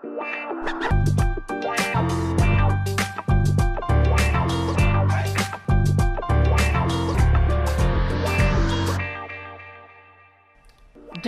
Do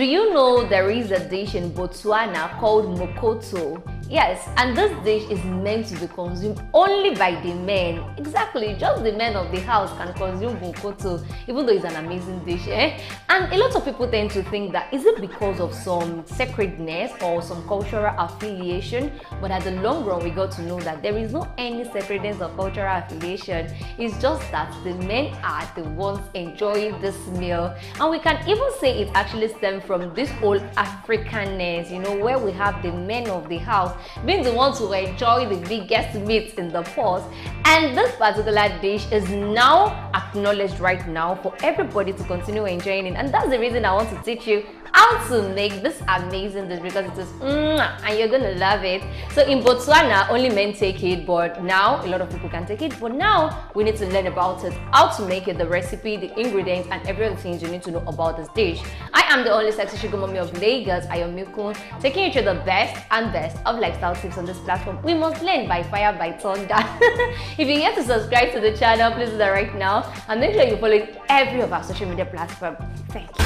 you know there is a dish in Botswana called mokoto? Yes, and this dish is meant to be consumed only by the men. Exactly, just the men of the house can consume mokoto, even though it's an amazing dish, eh? And a lot of people tend to think that is it because of some sacredness or some cultural affiliation, but at the long run we got to know that there is no any sacredness or cultural affiliation. It's just that the men are the ones enjoying this meal, and we can even say it actually stems from this whole Africanness, you know, where we have the men of the house being the ones who enjoy the biggest meat in the pot. And this particular dish is now acknowledged right now for everybody to continue enjoying it, and that's the reason I want to teach you how to make this amazing dish, because it is and you're gonna love it. So in Botswana only men take it, but now a lot of people can take it, but now we need to learn about it, how to make it, the recipe, the ingredients, and every other things you need to know about this dish. I am the only sexy sugar mommy of Lagos, Ayomikun, taking you through the best and best of lifestyle tips on this platform. We must learn by fire, by thunder. If you get to subscribe to the channel, please do that right now, and make sure you follow every of our social media platforms. Thank you.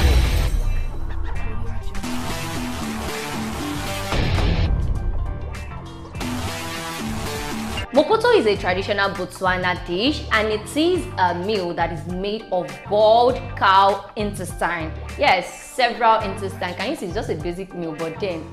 Mokoto is a traditional Botswana dish, and it is a meal that is made of boiled cow intestine. Yes, several intestine. Can you see? It's just a basic meal, but then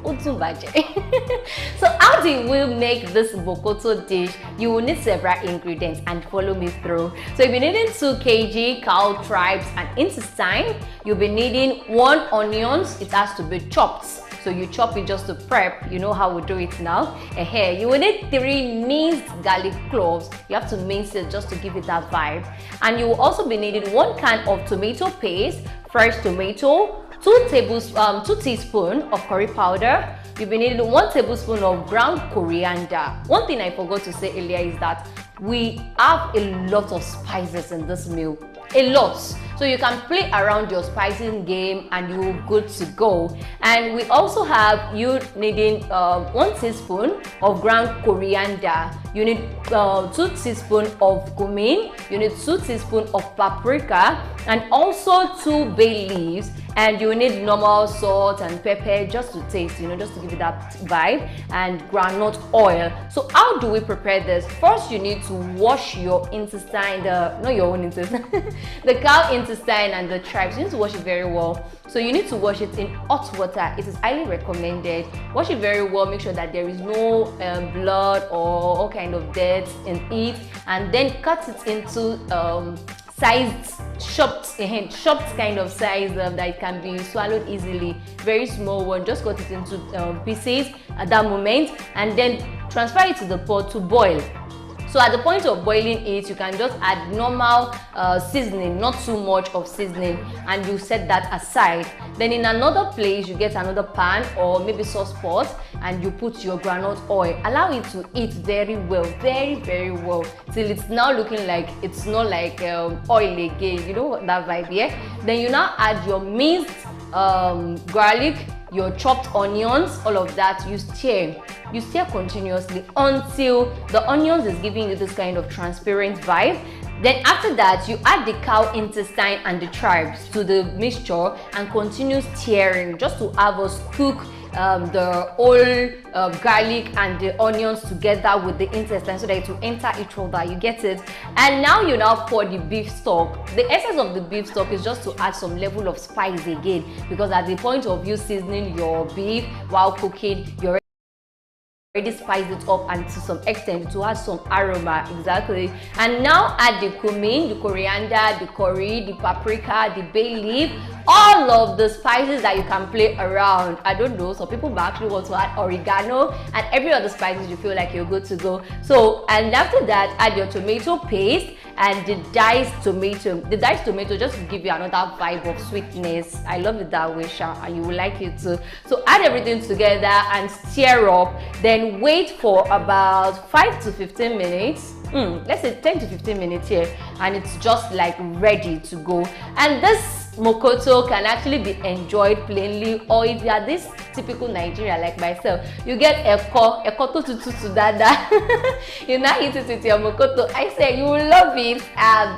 so how do we make this Mokoto dish? You will need several ingredients, and follow me through. So you'll be needing 2 kg cow tripes and intestine. You'll be needing 1 onions. It has to be chopped. So you chop it just to prep. You know how we do it now. You will need 3 minced garlic cloves. You have to mince it just to give it that vibe. And you will also be needing 1 can of tomato paste, fresh tomato, 2 teaspoons of curry powder. You'll be needing 1 tablespoon of ground coriander. One thing I forgot to say earlier is that we have a lot of spices in this meal. A lot. So you can play around your spicing game and you're good to go. And we also have you needing 1 teaspoon of ground coriander. You need 2 teaspoons of cumin. You need 2 teaspoons of paprika, and also 2 bay leaves. And you need normal salt and pepper just to taste, you know, just to give it that vibe, and groundnut oil. So how do we prepare this? First, you need to wash your intestine, not your own intestine, the cow intestine and the tripes. You need to wash it very well. So you need to wash it in hot water. It is highly recommended. Wash it very well. Make sure that there is no blood or all kind of dirt in it, and then cut it into sized chopped kind of size that can be swallowed easily. Very small one. Just cut it into pieces at that moment, and then transfer it to the pot to boil. So at the point of boiling it, you can just add normal seasoning, not too much of seasoning, and you set that aside. Then in another place, you get another pan or maybe sauce pot, and you put your groundnut oil. Allow it to heat very well, very well, till it's now looking like it's not like oil again. You know that vibe, yeah? Then you now add your minced garlic, your chopped onions, all of that. You stir continuously until the onions is giving you this kind of transparent vibe. Then after that, you add the cow intestine and the tripes to the mixture and continue stirring just to have us cook the whole garlic and the onions together with the intestine, so that it will enter each other. You get it? And now you now pour the beef stock. The essence of the beef stock is just to add some level of spice again, because at the point of you seasoning your beef while cooking, you're already spiced it up, and to some extent to add some aroma. Exactly. And now add the cumin, the coriander, the curry, the paprika, the bay leaf, all of the spices that you can play around. I don't know, some people might actually want to add oregano and every other spices you feel like you're good to go. So, and after that, add your tomato paste and the diced tomato. The diced tomato just to give you another vibe of sweetness. I love it that way, Sha, and you will like it too. So add everything together and stir up. Then wait for about 5 to 15 minutes. Let's say 10 to 15 minutes here. and it's just like ready to go. And this mokoto can actually be enjoyed plainly, or if you are this typical Nigerian like myself, you get eko to tutu dada. You now eat it with your mokoto. I say you will love it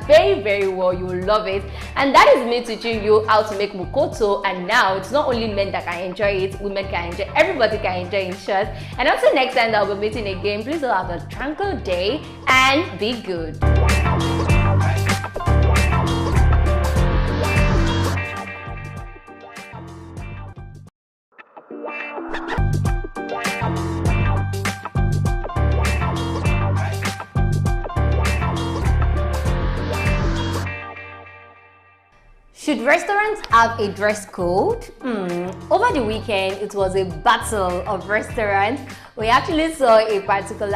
very, very well. You will love it. And that is me teaching you how to make mokoto. And now it's not only men that can enjoy it, women can enjoy, everybody can enjoy it. Short. And until next time that we'll be meeting again, please all have a tranquil day and be good. Should restaurants have a dress code? Over the weekend, it was a battle of restaurants. We actually saw a particular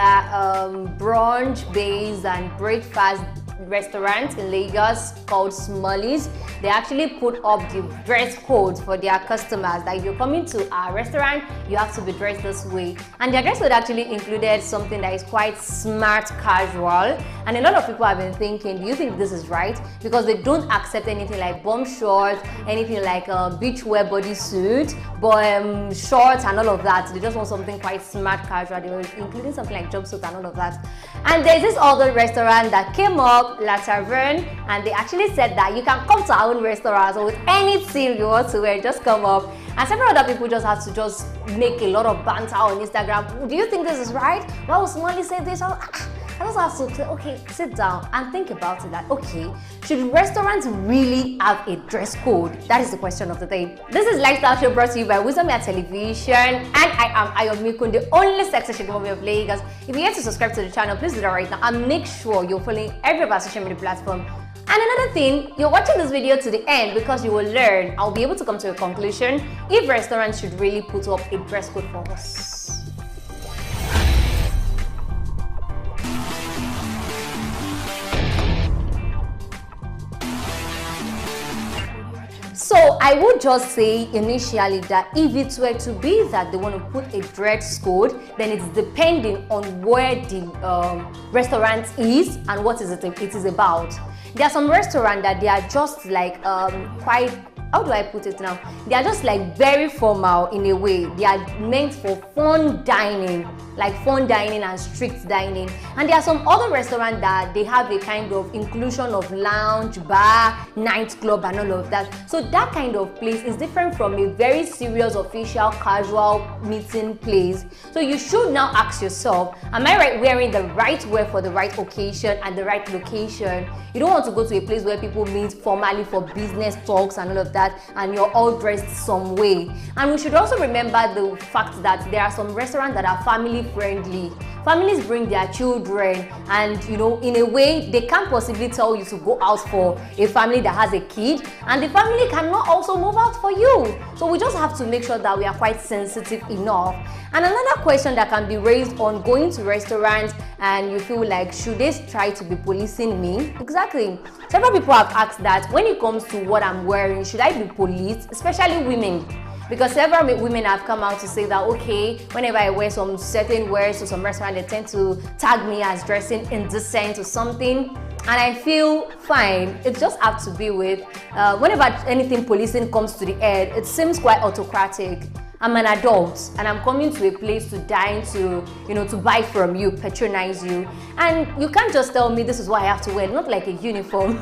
brunch-based and breakfast restaurant in Lagos called Smalley's. They actually put up the dress code for their customers that if you're coming to our restaurant, you have to be dressed this way. And their dress code actually included something that is quite smart casual. And a lot of people have been thinking, do you think this is right? Because they don't accept anything like bomb shorts, anything like a beachwear bodysuit, but shorts and all of that. They just want something quite smart casual. They were including something like jumpsuit and all of that. And there's this other restaurant that came up, La Taverne, and they actually said that you can come to our own restaurant, so with anything you want to wear, just come up. And several other people just have to just make a lot of banter on Instagram. Do you think this is right? Why would somebody say this? I just have to say, okay, sit down and think about it, that okay, should restaurants really have a dress code? That is the question of the day. This is Lifestyle Show brought to you by Wisdom Air Television, and I am Ayomikun, the only sexy sugar mommy of Lagos. If you're yet to subscribe to the channel, please do that right now and make sure you're following every of our social media platform. And another thing, you're watching this video to the end because you will learn, I'll be able to come to a conclusion if restaurants should really put up a dress code for us. So I would just say initially that if it were to be that they want to put a dress code, then it's depending on where the restaurant is and what is it is about. There are some restaurants that they are just like quite, how do I put it now? They are just like very formal in a way. They are meant for fun dining, like fun dining and strict dining. And there are some other restaurants that they have a kind of inclusion of lounge, bar, nightclub and all of that. So that kind of place is different from a very serious, official, casual meeting place. So you should now ask yourself, am I wearing the right wear for the right occasion and the right location? You don't want to go to a place where people meet formally for business talks and all of that, and you're all dressed some way. And we should also remember the fact that there are some restaurants that are family friendly. Families bring their children, and you know, in a way they can't possibly tell you to go out for a family that has a kid, and the family cannot also move out for you. So we just have to make sure that we are quite sensitive enough. And another question that can be raised on going to restaurants and you feel like, should they try to be policing me? Exactly. Several people have asked that when it comes to what I'm wearing, should I be policed, especially women? Because several women have come out to say that, okay, whenever I wear some certain wears to some restaurant, they tend to tag me as dressing indecent or something. And I feel fine. It just have to be with, whenever anything policing comes to the head, it seems quite autocratic. I'm an adult and I'm coming to a place to dine, to, you know, to buy from you, patronize you. And you can't just tell me this is what I have to wear, not like a uniform.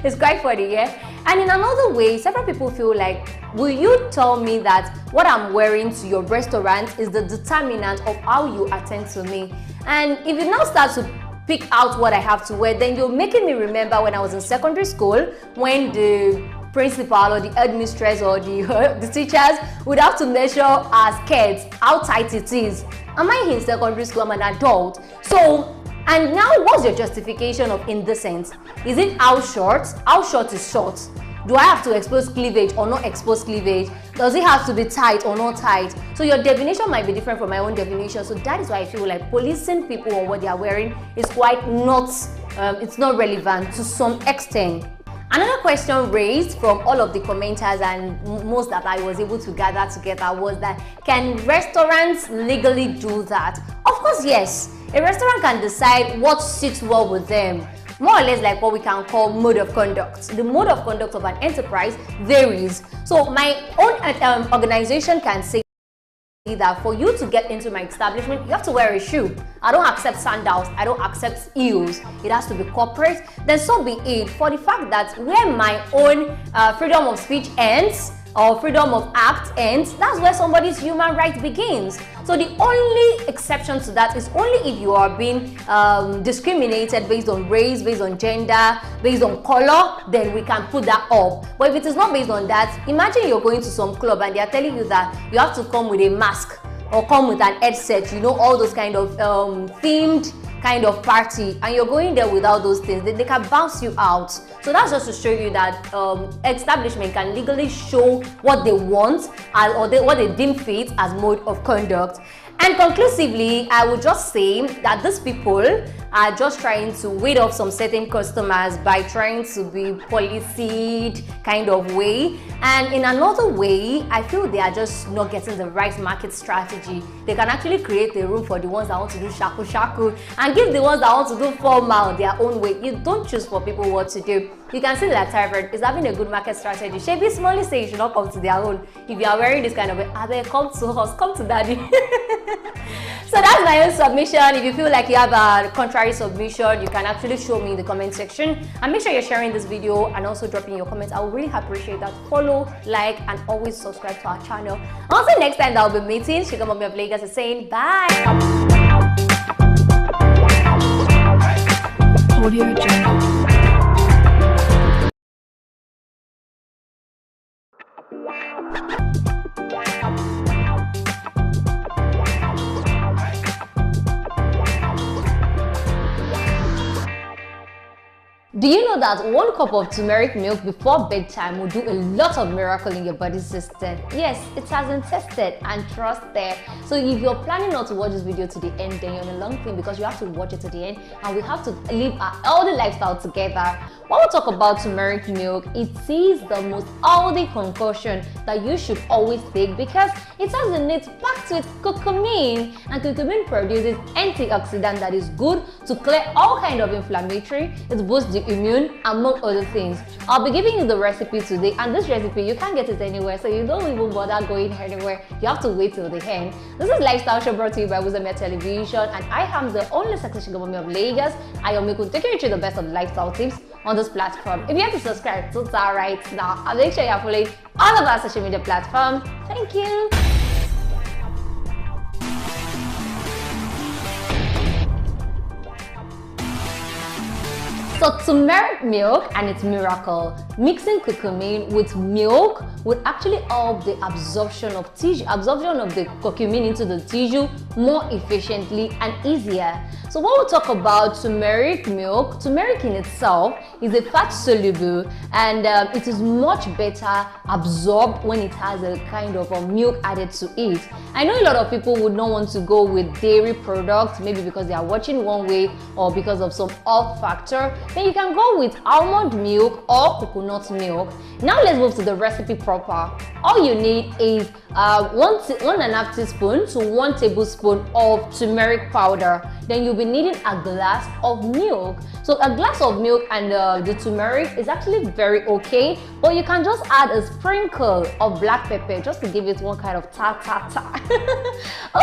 It's quite funny, yeah? And in another way, several people feel like, will you tell me that what I'm wearing to your restaurant is the determinant of how you attend to me? And if you now start to pick out what I have to wear, then you're making me remember when I was in secondary school, when the principal or the headmistress or the teachers would have to measure our skirts, how tight it is. Am I in secondary school? I'm an adult. So, and now what's your justification of indecent? Is it how short? How short is short? Do I have to expose cleavage or not expose cleavage? Does it have to be tight or not tight? So your definition might be different from my own definition. So that is why I feel like policing people on what they are wearing is quite not, it's not relevant to some extent. Another question raised from all of the commenters and most that I was able to gather together was that, can restaurants legally do that? Of course, yes. A restaurant can decide what sits well with them. more or less like what we can call mode of conduct. The mode of conduct of an enterprise varies. So my own organization can say that for you to get into my establishment, you have to wear a shoe. I don't accept sandals, I don't accept heels. It has to be corporate. Then so be it. For the fact that where my own freedom of speech ends, or freedom of act ends, that's where somebody's human right begins. So the only exception to that is only if you are being discriminated based on race, based on gender, based on color, then we can put that up. But if it is not based on that, imagine you're going to some club and they are telling you that you have to come with a mask or come with an headset, you know, all those kind of themed kind of party, and you're going there without those things, they can bounce you out. So that's just to show you that establishment can legally show what they want or what they deem fit as mode of conduct. And conclusively, I would just say that these people are just trying to weed off some certain customers by trying to be policed kind of way. And in another way, I feel they are just not getting the right market strategy. They can actually create a room for the ones that want to do shaku shaku and give the ones that want to do formal their own way. You don't choose for people what to do. You can see that Tyrant is having a good market strategy. Shebi Smalley say you should not come to their own. If you are wearing this kind of way, come to us, come to daddy. So that's my own submission. If you feel like you have a contrary submission, you can actually show me in the comment section, and make sure you're sharing this video and also dropping your comments. I would really appreciate that. Follow, like, and always subscribe to our channel. Also, next time that I'll be meeting, Sugar Mommy of Lagos is saying bye. Audio Jungle. Do you know that 1 cup of turmeric milk before bedtime will do a lot of miracle in your body system? Yes, it has been tested and trusted. So if you're planning not to watch this video to the end, then you're on a long thing, because you have to watch it to the end, and we have to live our healthy lifestyle together. When we talk about turmeric milk, it is the most healthy concoction that you should always take, because it has in it packed with curcumin, and curcumin produces antioxidant that is good to clear all kind of inflammatory. It boosts the immune, among other things. I'll be giving you the recipe today, and this recipe you can't get it anywhere, so you don't even bother going anywhere. You have to wait till the end. This is Lifestyle Show brought to you by Wisdom Television, and I am the only successful Mommy of Lagos. I am Miku, taking you through the best of lifestyle tips on this platform. If you have to subscribe to that right now, and make sure you're following all of our social media platforms. Thank you. So turmeric milk and its miracle. Mixing curcumin with milk would actually help the absorption of the curcumin into the tissue more efficiently and easier. So when we talk about turmeric milk, turmeric in itself is a fat soluble, and it is much better absorbed when it has a kind of a milk added to it. I know a lot of people would not want to go with dairy products, maybe because they are watching one way or because of some health factor. Then you can go with almond milk or coconut milk. Now let's move to the recipe proper. All you need is 1.5 teaspoon to 1 tablespoon of turmeric powder. Then you'll be needing a glass of milk. So a glass of milk and the turmeric is actually very okay, but you can just add a sprinkle of black pepper just to give it one kind of ta-ta-ta.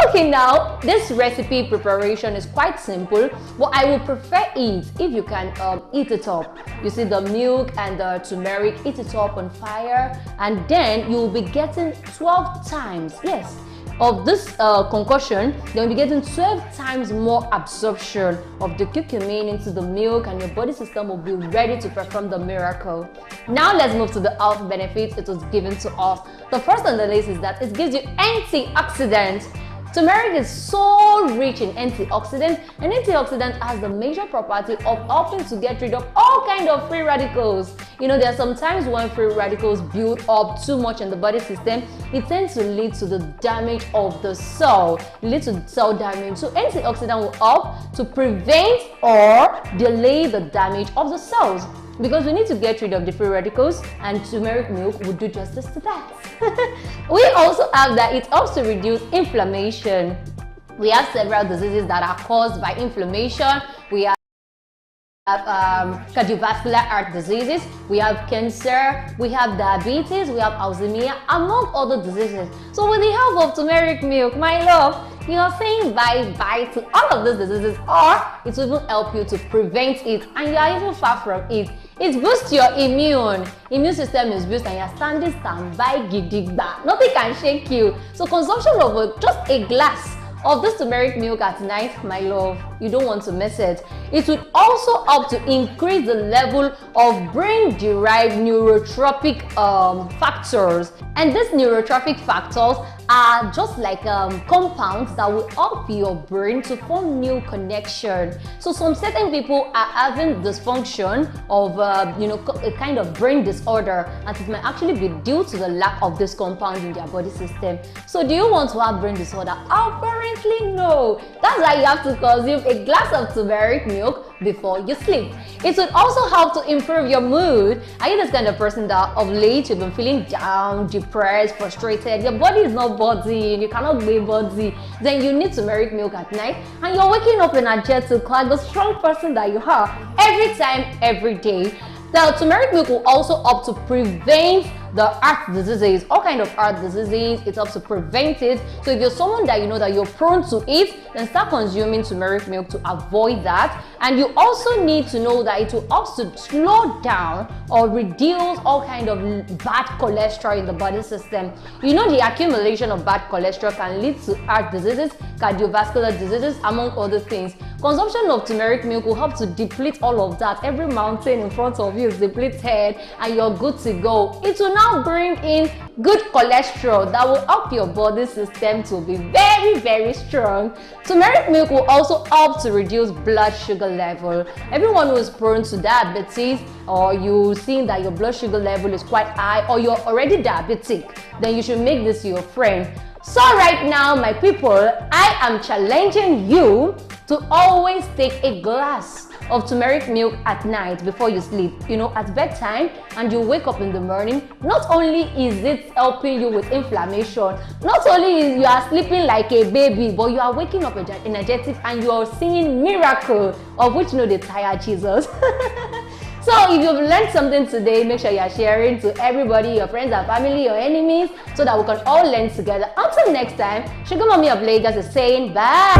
Okay, now this recipe preparation is quite simple, but I would prefer it if you can heat it up. You see the milk and the turmeric, heat it up on fire, and then you will be getting 12 times, yes, of this concoction. Then you'll be getting 12 times more absorption of the curcumin into the milk, and your body system will be ready to perform the miracle. Now let's move to the health benefits it was given to us. The first on the list is that it gives you antioxidants. Turmeric is so rich in antioxidants, and antioxidant has the major property of helping to get rid of all kinds of free radicals. You know, there are some times when free radicals build up too much in the body system, it tends to lead to the damage of the cell, lead to cell damage. So antioxidant will help to prevent or delay the damage of the cells, because we need to get rid of the free radicals, and turmeric milk would do justice to that. We also have that it helps to reduce inflammation. We have several diseases that are caused by inflammation. We have have cardiovascular heart diseases, we have cancer, we have diabetes, we have Alzheimer's, among other diseases. So with the help of turmeric milk, my love, you are saying bye-bye to all of these diseases, or it will even help you to prevent it, and you are even far from it. It boosts your immune system is boosted, and you're standing standby gidigba. Nothing can shake you. So consumption of just a glass of this turmeric milk at night, my love, you don't want to miss it. It would also help to increase the level of brain-derived neurotropic factors. And these neurotropic factors are just like compounds that will help your brain to form new connection. So some certain people are having dysfunction of a kind of brain disorder, and it might actually be due to the lack of this compound in their body system. So do you want to have brain disorder? Apparently no. That's why you have to consume a glass of turmeric milk before you sleep. It would also help to improve your mood. Are you this kind of person that of late you've been feeling down, depressed, frustrated, your body is not buzzing, you cannot be body, then you need turmeric milk at night, and you're waking up energetic like the strong person that you are every time, every day. The turmeric milk will also help to prevent the heart diseases, all kind of heart diseases. It helps to prevent it. So if you're someone that you know that you're prone to it, then start consuming turmeric milk to avoid that. And you also need to know that it will also slow down or reduce all kind of bad cholesterol in the body system. You know, the accumulation of bad cholesterol can lead to heart diseases, cardiovascular diseases, among other things. Consumption of turmeric milk will help to deplete all of that. Every mountain in front of you is depleted and you're good to go. It will now bring in good cholesterol that will help your body system to be very, very strong. Turmeric milk will also help to reduce blood sugar level. Everyone who is prone to diabetes, or you see that your blood sugar level is quite high, or you're already diabetic, then you should make this your friend. So right now, my people, I am challenging you to always take a glass of turmeric milk at night before you sleep, at bedtime, and you wake up in the morning. Not only is it helping you with inflammation, not only is you are sleeping like a baby, but you are waking up energetic and you are seeing miracle, of which they tire Jesus. So if you've learned something today, make sure you are sharing to everybody, your friends and family, your enemies, so that we can all learn together. Until next time, Sugar Mommy of Lagos is saying bye.